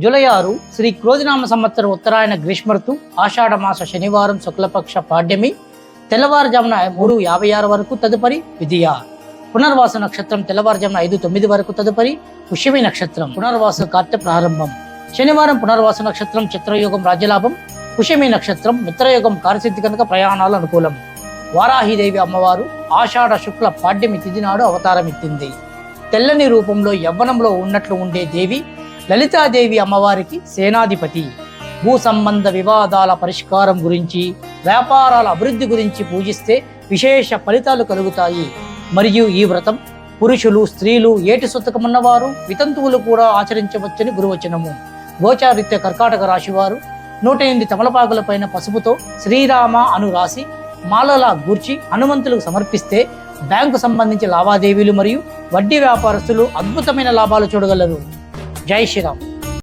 July 6 Shri క్రోధినామ సంవత్సరం ఉత్తరాయణ గ్రీష్మ ఋతు ఆషాఢ మాస శనివారం శుక్లపక్ష పాడ్యమి తెల్లవారుజామున 3:56 వరకు తదుపరి విధియ. పునర్వాస నక్షత్రం తెల్లవారుజామున 5:09 వరకు తదుపరి పుష్యమి నక్షత్రం. పునర్వాస కార్తె ప్రారంభం. శనివారం పునర్వాస నక్షత్రం చిత్రయోగం రాజ్యలాభం, పుష్యమి నక్షత్రం మిత్రయోగం కార్యసిద్ధి కనుక ప్రయాణాలు అనుకూలం. వారాహిదేవి అమ్మవారు ఆషాఢ శుక్ల పాడ్యమి తిథి నాడు అవతారం ఎత్తింది. తెల్లని రూపంలో యవ్వనంలో ఉన్నట్లు ఉండే దేవి లలితాదేవి అమ్మవారికి సేనాధిపతి. భూ సంబంధ వివాదాల పరిష్కారం గురించి, వ్యాపారాల అభివృద్ధి గురించి పూజిస్తే విశేష ఫలితాలు కలుగుతాయి. మరియు ఈ వ్రతం పురుషులు, స్త్రీలు, ఏటి సుతకమున్నవారు, వితంతువులు కూడా ఆచరించవచ్చని గురువచనము. గోచారిత్య కర్కాటక రాశివారు 108 తమలపాకుల పైన పసుపుతో శ్రీరామ అను రాసి మాలలా గూర్చి హనుమంతులకు సమర్పిస్తే బ్యాంకు సంబంధించి లావాదేవీలు మరియు వడ్డీ వ్యాపారస్తులు అద్భుతమైన లాభాలు చూడగలరు. జై శ్రీరామ్.